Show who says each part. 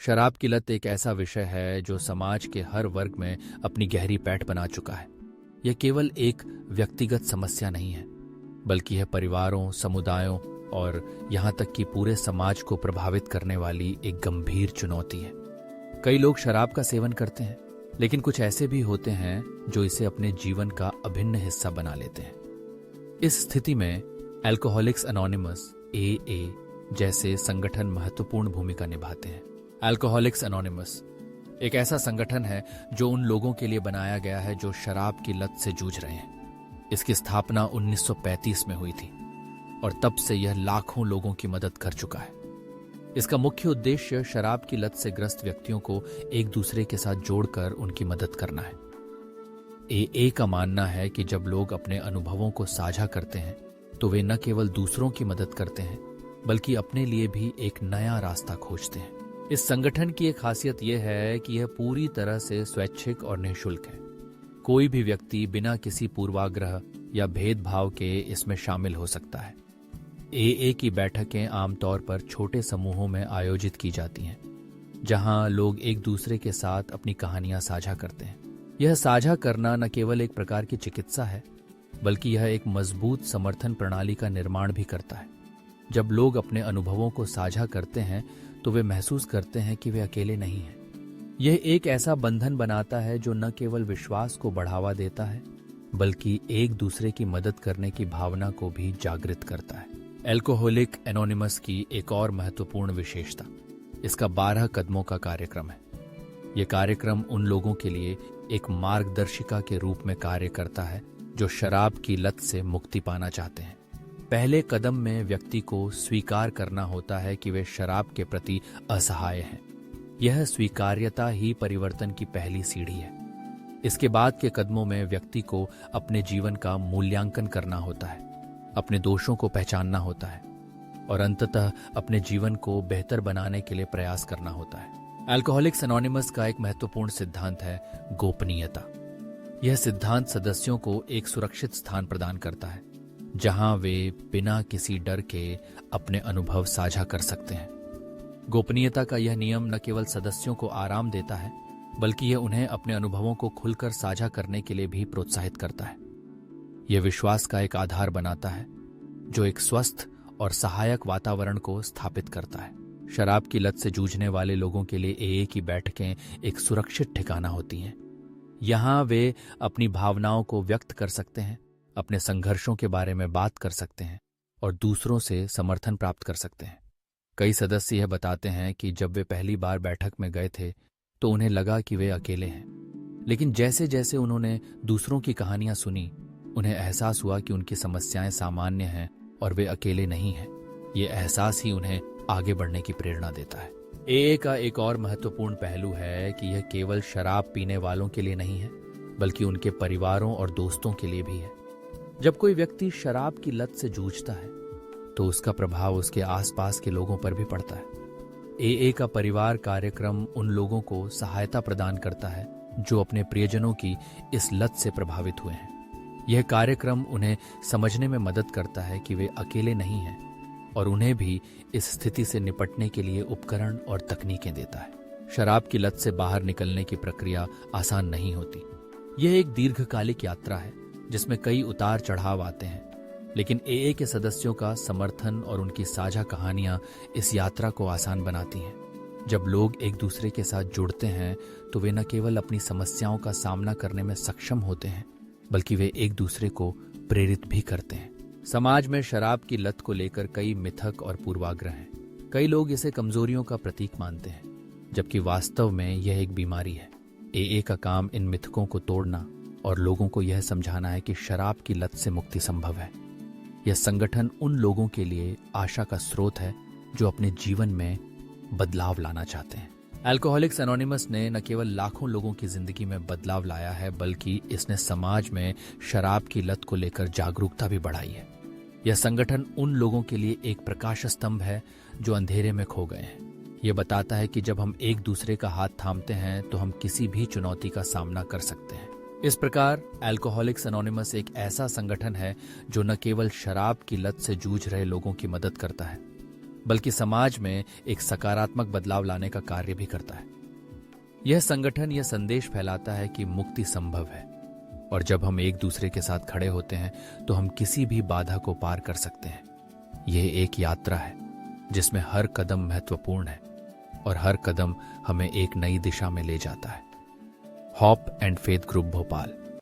Speaker 1: शराब की लत एक ऐसा विषय है जो समाज के हर वर्ग में अपनी गहरी पैठ बना चुका है। यह केवल एक व्यक्तिगत समस्या नहीं है, बल्कि यह परिवारों, समुदायों और यहाँ तक कि पूरे समाज को प्रभावित करने वाली एक गंभीर चुनौती है। कई लोग शराब का सेवन करते हैं, लेकिन कुछ ऐसे भी होते हैं जो इसे अपने जीवन का अभिन्न हिस्सा बना लेते हैं। इस स्थिति में अल्कोहलिक्स एनोनिमस AA जैसे संगठन महत्वपूर्ण भूमिका निभाते हैं। अल्कोहलिक्स एनोनिमस एक ऐसा संगठन है जो उन लोगों के लिए बनाया गया है जो शराब की लत से जूझ रहे हैं। इसकी स्थापना 1935 में हुई थी और तब से यह लाखों लोगों की मदद कर चुका है। इसका मुख्य उद्देश्य शराब की लत से ग्रस्त व्यक्तियों को एक दूसरे के साथ जोड़कर उनकी मदद करना है। AA का मानना है कि जब लोग अपने अनुभवों को साझा करते हैं तो वे न केवल दूसरों की मदद करते हैं, बल्कि अपने लिए भी एक नया रास्ता खोजते हैं। इस संगठन की एक खासियत यह है कि यह पूरी तरह से स्वैच्छिक और निःशुल्क है। कोई भी व्यक्ति बिना किसी पूर्वाग्रह या भेदभाव के इसमें शामिल हो सकता है। AA की बैठकें आमतौर पर छोटे समूहों में आयोजित की जाती हैं, जहां लोग एक दूसरे के साथ अपनी कहानियां साझा करते हैं। यह साझा करना न केवल एक प्रकार की चिकित्सा है, बल्कि यह एक मजबूत समर्थन प्रणाली का निर्माण भी करता है। जब लोग अपने अनुभवों को साझा करते हैं तो वे महसूस करते हैं कि वे अकेले नहीं हैं। यह एक ऐसा बंधन बनाता है जो न केवल विश्वास को बढ़ावा देता है, बल्कि एक दूसरे की मदद करने की भावना को भी जागृत करता है। अल्कोहलिक एनोनिमस की एक और महत्वपूर्ण विशेषता इसका 12 कदमों का कार्यक्रम है। यह कार्यक्रम उन लोगों के लिए एक मार्गदर्शिका के रूप में कार्य करता है जो शराब की लत से मुक्ति पाना चाहते हैं। पहले कदम में व्यक्ति को स्वीकार करना होता है कि वे शराब के प्रति असहाय हैं। यह स्वीकार्यता ही परिवर्तन की पहली सीढ़ी है। इसके बाद के कदमों में व्यक्ति को अपने जीवन का मूल्यांकन करना होता है, अपने दोषों को पहचानना होता है और अंततः अपने जीवन को बेहतर बनाने के लिए प्रयास करना होता है। अल्कोहलिक्स एनोनिमस का एक महत्वपूर्ण सिद्धांत है गोपनीयता। यह सिद्धांत सदस्यों को एक सुरक्षित स्थान प्रदान करता है जहां वे बिना किसी डर के अपने अनुभव साझा कर सकते हैं। गोपनीयता का यह नियम न केवल सदस्यों को आराम देता है, बल्कि यह उन्हें अपने अनुभवों को खुलकर साझा करने के लिए भी प्रोत्साहित करता है। यह विश्वास का एक आधार बनाता है जो एक स्वस्थ और सहायक वातावरण को स्थापित करता है। शराब की लत से जूझने वाले लोगों के लिए AA की बैठकें एक सुरक्षित ठिकाना होती हैं। यहाँ वे अपनी भावनाओं को व्यक्त कर सकते हैं, अपने संघर्षों के बारे में बात कर सकते हैं और दूसरों से समर्थन प्राप्त कर सकते हैं। कई सदस्य यह बताते हैं कि जब वे पहली बार बैठक में गए थे तो उन्हें लगा कि वे अकेले हैं, लेकिन जैसे जैसे उन्होंने दूसरों की कहानियां सुनी, उन्हें एहसास हुआ कि उनकी समस्याएं सामान्य हैं और वे अकेले नहीं हैं। ये एहसास ही उन्हें आगे बढ़ने की प्रेरणा देता है। AA का एक और महत्वपूर्ण पहलू है कि यह केवल शराब पीने वालों के लिए नहीं है, बल्कि उनके परिवारों और दोस्तों के लिए भी है। जब कोई व्यक्ति शराब की लत से जूझता है तो उसका प्रभाव उसके आसपास के लोगों पर भी पड़ता है। AA का परिवार कार्यक्रम उन लोगों को सहायता प्रदान करता है जो अपने प्रियजनों की इस लत से प्रभावित हुए हैं। यह कार्यक्रम उन्हें समझने में मदद करता है कि वे अकेले नहीं हैं और उन्हें भी इस स्थिति से निपटने के लिए उपकरण और तकनीकें देता है। शराब की लत से बाहर निकलने की प्रक्रिया आसान नहीं होती। यह एक दीर्घकालिक यात्रा है जिसमें कई उतार चढ़ाव आते हैं, लेकिन AA के सदस्यों का समर्थन और उनकी साझा कहानियां इस यात्रा को आसान बनाती हैं। जब लोग एक दूसरे के साथ जुड़ते हैं तो वे न केवल अपनी समस्याओं का सामना करने में सक्षम होते हैं, बल्कि वे एक दूसरे को प्रेरित भी करते हैं। समाज में शराब की लत को लेकर कई मिथक और पूर्वाग्रह हैं। कई लोग इसे कमजोरियों का प्रतीक मानते हैं, जबकि वास्तव में यह एक बीमारी है। AA का काम इन मिथकों को तोड़ना और लोगों को यह समझाना है कि शराब की लत से मुक्ति संभव है। यह संगठन उन लोगों के लिए आशा का स्रोत है जो अपने जीवन में बदलाव लाना चाहते हैं। अल्कोहलिक्स एनोनिमस ने न केवल लाखों लोगों की जिंदगी में बदलाव लाया है, बल्कि इसने समाज में शराब की लत को लेकर जागरूकता भी बढ़ाई है। यह संगठन उन लोगों के लिए एक प्रकाश स्तंभ है जो अंधेरे में खो गए हैं। यह बताता है कि जब हम एक दूसरे का हाथ थामते हैं तो हम किसी भी चुनौती का सामना कर सकते हैं। इस प्रकार अल्कोहलिक्स एनोनिमस एक ऐसा संगठन है जो न केवल शराब की लत से जूझ रहे लोगों की मदद करता है, बल्कि समाज में एक सकारात्मक बदलाव लाने का कार्य भी करता है। यह संगठन यह संदेश फैलाता है कि मुक्ति संभव है, और जब हम एक दूसरे के साथ खड़े होते हैं तो हम किसी भी बाधा को पार कर सकते हैं। यह एक यात्रा है जिसमें हर कदम महत्वपूर्ण है और हर कदम हमें एक नई दिशा में ले जाता है। Hope and faith group Bhopal.